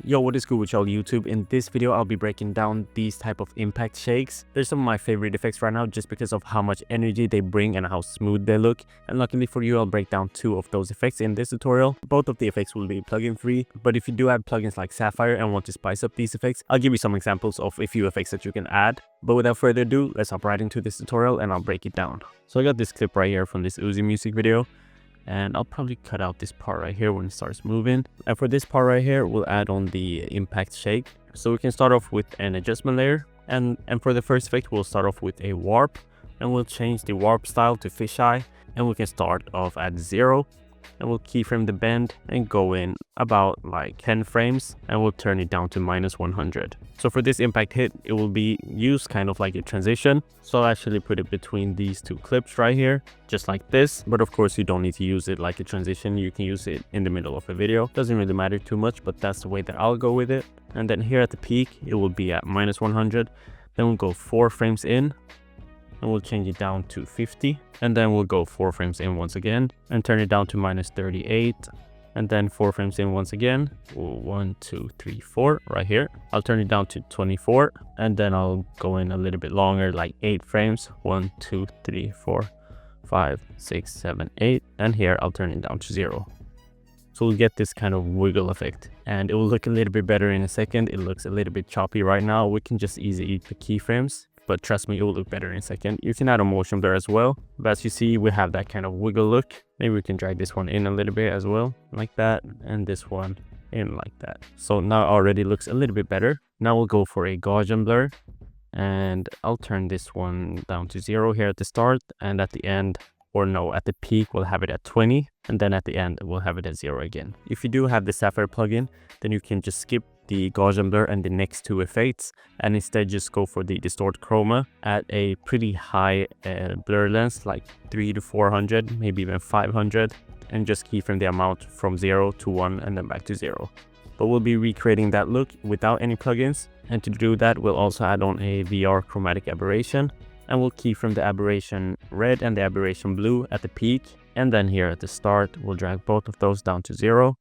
Yo, what is good with y'all YouTube? In this video, I'll be breaking down these type of impact shakes. They're some of my favorite effects right now just because of how much energy they bring and how smooth they look. And luckily for you, I'll break down 2 of those effects in this tutorial. Both of the effects will be plugin free, but if you do have plugins like Sapphire and want to spice up these effects, I'll give you some examples of a few effects that you can add. But without further ado, let's hop right into this tutorial and I'll break it down. So I got this clip right here from this Uzi music video. And I'll probably cut out this part right here when it starts moving. And for this part right here, we'll add on the impact shake. So we can start off with an adjustment layer. And for the first effect, we'll start off with a warp. And we'll change the warp style to fisheye. And we can start off at 0. And we'll keyframe the bend and go in about like 10 frames. And we'll turn it down to -100. So for this impact hit, it will be used kind of like a transition. So I'll actually put it between these 2 clips right here, just like this. But of course, you don't need to use it like a transition. You can use it in the middle of a video. Doesn't really matter too much, but that's the way that I'll go with it. And then here at the peak, it will be at -100. Then we'll go 4 frames in. And we'll change it down to 50, and then we'll go 4 frames in once again and turn it down to -38, and then 4 frames in once again. 1 2 3 4 right here. I'll turn it down to 24, and then I'll go in a little bit longer, like 8 frames. 1 2 3 4 5 6 7 8, and here I'll turn it down to 0. So we'll get this kind of wiggle effect, and it will look a little bit better in a second. It looks a little bit choppy right now. We can just easily eat the keyframes, but trust me, it will look better in a second. You can add a motion blur as well, but as you see, we have that kind of wiggle look. Maybe we can drag this one in a little bit as well, like that, and this one in like that. So now it already looks a little bit better. Now we'll go for a Gaussian blur, and I'll turn this one down to 0 here at the start, and at the end, or no, at the peak, we'll have it at 20, and then at the end, we'll have it at 0 again. If you do have the Sapphire plugin, then you can just skip the Gaussian blur and the next 2 effects, and instead just go for the distort chroma at a pretty high blur length, like 300 to 400, maybe even 500, and just keyframe the amount from 0 to 1 and then back to 0. But we'll be recreating that look without any plugins, and to do that, we'll also add on a VR chromatic aberration, and we'll keyframe the aberration red and the aberration blue at the peak, and then here at the start, we'll drag both of those down to 0.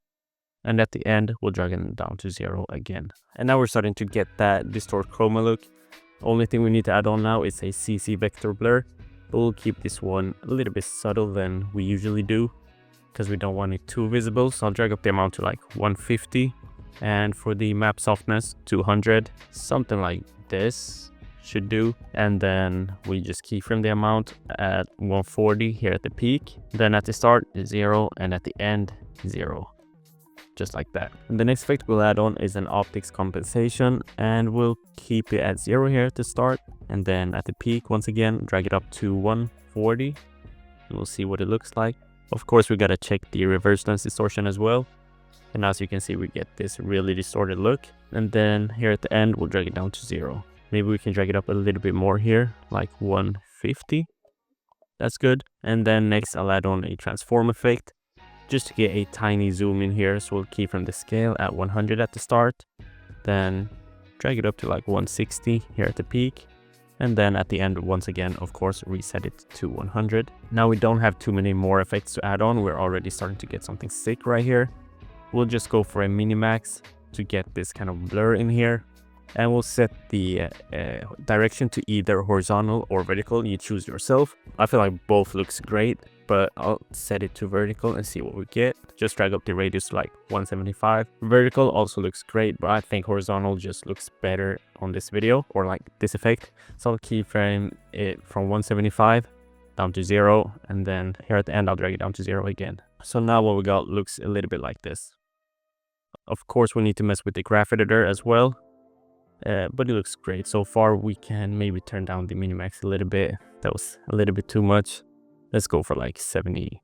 And at the end, we'll drag them down to 0 again. And now we're starting to get that distort chroma look. Only thing we need to add on now is a CC vector blur. But we'll keep this one a little bit subtle than we usually do, because we don't want it too visible. So I'll drag up the amount to like 150. And for the map softness, 200. Something like this should do. And then we just keyframe the amount at 140 here at the peak. Then at the start, 0. And at the end, 0. Just like that. And the next effect we'll add on is an optics compensation, and we'll keep it at 0 here at the start, and then at the peak once again drag it up to 140, and we'll see what it looks like. Of course, we gotta check the reverse lens distortion as well, and as you can see, we get this really distorted look. And then here at the end, we'll drag it down to 0. Maybe we can drag it up a little bit more here, like 150. That's good. And then next I'll add on a transform effect, just to get a tiny zoom in here. So we'll keyframe the scale at 100 at the start, then drag it up to like 160 here at the peak, and then at the end, once again, of course, reset it to 100. Now we don't have too many more effects to add on. We're already starting to get something sick right here. We'll just go for a minimax to get this kind of blur in here, and we'll set the direction to either horizontal or vertical. You choose yourself. I feel like both looks great, but I'll set it to vertical and see what we get. Just drag up the radius to like 175. Vertical also looks great, but I think horizontal just looks better on this video, or like this effect. So I'll keyframe it from 175 down to 0, and then here at the end, I'll drag it down to 0 again. So now what we got looks a little bit like this. Of course, we need to mess with the graph editor as well, but it looks great. So far, we can maybe turn down the minimax a little bit. That was a little bit too much. Let's go for like 70,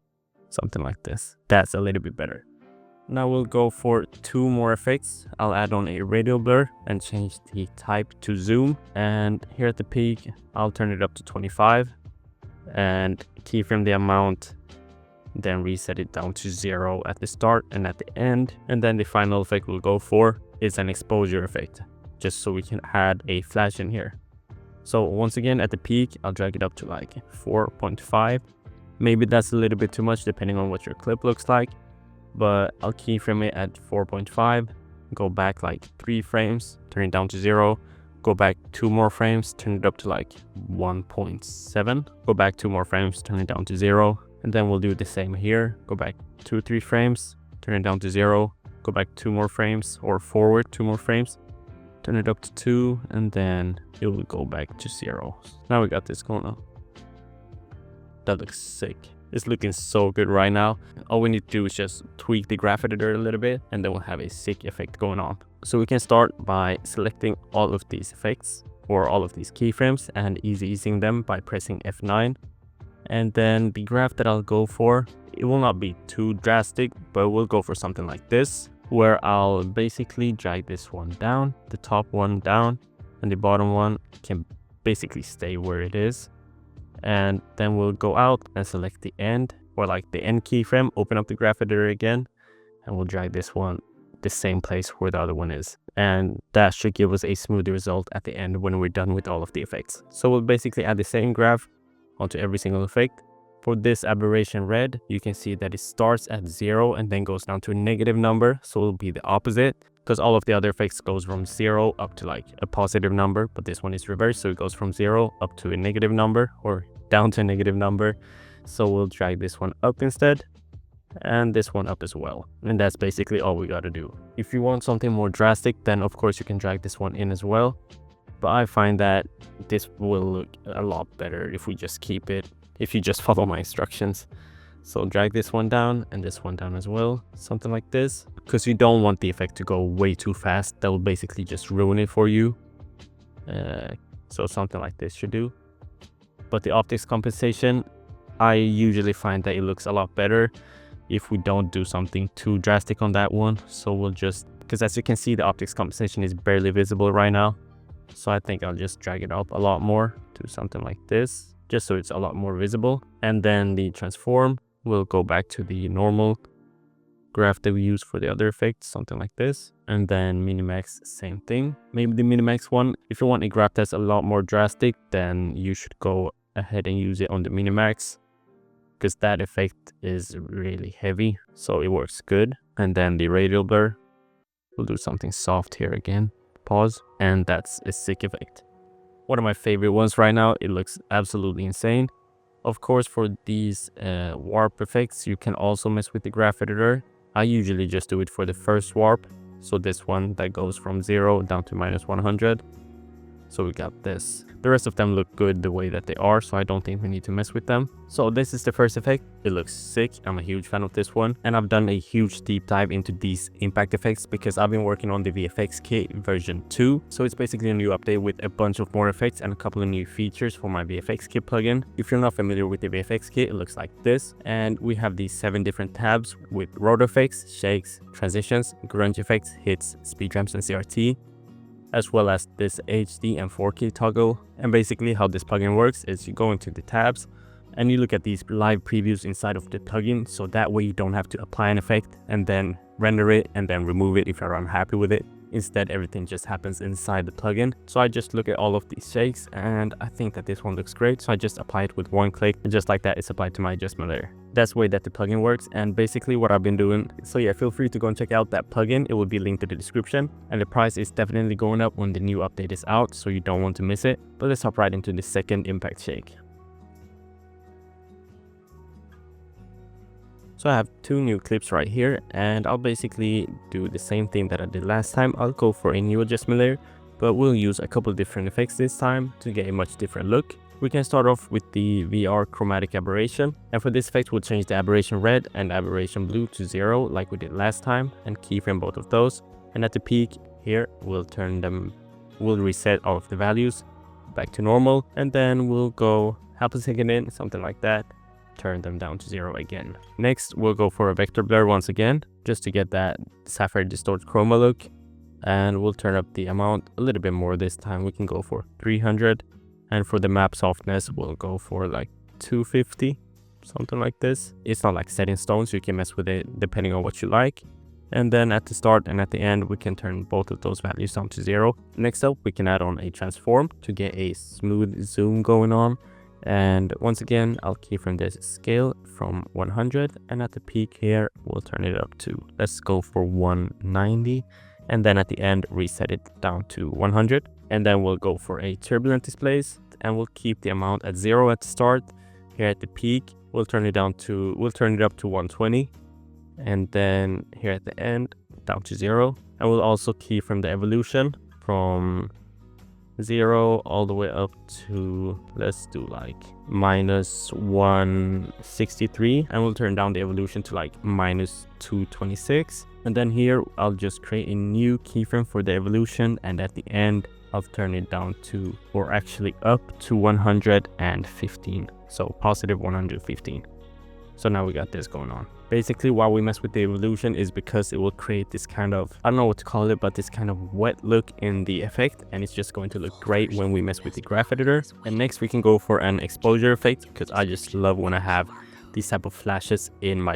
something like this. That's a little bit better. Now we'll go for 2 more effects. I'll add on a radial blur and change the type to zoom. And here at the peak, I'll turn it up to 25 and keyframe the amount, then reset it down to 0 at the start and at the end. And then the final effect we'll go for is an exposure effect, just so we can add a flash in here. So once again, at the peak, I'll drag it up to like 4.5. Maybe that's a little bit too much depending on what your clip looks like, but I'll keyframe it at 4.5 go back like 3 frames, turn it down to 0, go back 2 more frames, turn it up to like 1.7, go back 2 more frames, turn it down to 0, and then we'll do the same here. Go back 2-3 frames, turn it down to 0, go back 2 more frames, or forward 2 more frames, turn it up to 2, and then it will go back to 0. Now we got this going on. That looks sick. It's looking so good right now. All we need to do is just tweak the graph editor a little bit, and then we'll have a sick effect going on. So we can start by selecting all of these effects or all of these keyframes and easing them by pressing F9. And then the graph that I'll go for, it will not be too drastic, but we'll go for something like this, where I'll basically drag this one down, the top one down, and the bottom one can basically stay where it is. And then we'll go out and select the end, or like the end keyframe, open up the graph editor again, and we'll drag this one the same place where the other one is. And that should give us a smoother result at the end when we're done with all of the effects. So we'll basically add the same graph onto every single effect. For this aberration red, you can see that it starts at 0 and then goes down to a negative number. So it'll be the opposite, because all of the other effects goes from 0 up to like a positive number, but this one is reversed, so it goes from 0 up to a negative number, or down to a negative number. So we'll drag this one up instead, and this one up as well. And that's basically all we got to do. If you want something more drastic, then of course you can drag this one in as well, but I find that this will look a lot better if we just keep it, if you just follow my instructions. So drag this one down and this one down as well, something like this, because you don't want the effect to go way too fast. That will basically just ruin it for you. So something like this should do. But the optics compensation, I usually find that it looks a lot better if we don't do something too drastic on that one. So we'll just, because as you can see, the optics compensation is barely visible right now. So I think I'll just drag it up a lot more to something like this, just so it's a lot more visible. And then the transform, we'll go back to the normal graph that we use for the other effects, something like this. And then minimax, same thing. Maybe the minimax one, if you want a graph that's a lot more drastic, then you should go ahead and use it on the minimax, because that effect is really heavy, so it works good. And then the radial blur, we'll do something soft here again, pause, and that's a sick effect. One of my favorite ones right now. It looks absolutely insane. Of course, for these warp effects, you can also mess with the graph editor. I usually just do it for the first warp, so this one that goes from 0 down to -100. So we got this. The rest of them look good the way that they are, so I don't think we need to mess with them. So this is the first effect. It looks sick. I'm a huge fan of this one, and I've done a huge deep dive into these impact effects because I've been working on the VFX kit version 2. So it's basically a new update with a bunch of more effects and a couple of new features for my VFX kit plugin. If you're not familiar with the VFX kit, it looks like this, and we have these 7 different tabs with rotor effects, shakes, transitions, grunge effects, hits, speed ramps, and CRT, as well as this HD and 4K toggle. And basically how this plugin works is you go into the tabs and you look at these live previews inside of the plugin, so that way you don't have to apply an effect and then render it and then remove it if you're unhappy with it. Instead, everything just happens inside the plugin. So I just look at all of these shakes and I think that this one looks great, so I just apply it with one click, and just like that, it's applied to my adjustment layer. That's the way that the plugin works, and basically what I've been doing. So yeah, feel free to go and check out that plugin. It will be linked to the description, and the price is definitely going up when the new update is out, so you don't want to miss it. But let's hop right into the second impact shake. So I have 2 new clips right here, and I'll basically do the same thing that I did last time. I'll go for a new adjustment layer, but we'll use a couple of different effects this time to get a much different look. We can start off with the VR chromatic aberration, and for this effect we'll change the aberration red and aberration blue to 0 like we did last time, and keyframe both of those. And at the peak here we'll reset all of the values back to normal, and then we'll go half a second in, something like that, turn them down to 0 again. Next we'll go for a vector blur once again, just to get that sapphire distort chroma look, and we'll turn up the amount a little bit more this time. We can go for 300, and for the map softness we'll go for like 250, something like this. It's not like set in stone, so you can mess with it depending on what you like. And then at the start and at the end we can turn both of those values down to 0. Next up we can add on a transform to get a smooth zoom going on. And once again, I'll keyframe this scale from 100, and at the peak here we'll turn it up to, let's go for 190. and then at the end reset it down to 100. And then we'll go for a turbulent displace, and we'll keep the amount at 0 at the start. Here at the peak, we'll turn it up to 120, and then here at the end down to 0. And we'll also keyframe the evolution from 0 all the way up to, let's do like -163, and we'll turn down the evolution to like -226. And then here I'll just create a new keyframe for the evolution, and at the end I'll turn it down to, or actually up to 115, so positive 115. So now we got this going on. Basically, why we mess with the evolution is because it will create this kind of, I don't know what to call it, but this kind of wet look in the effect, and it's just going to look great when we mess with the graph editor. And next we can go for an exposure effect, because I just love when I have these type of flashes in my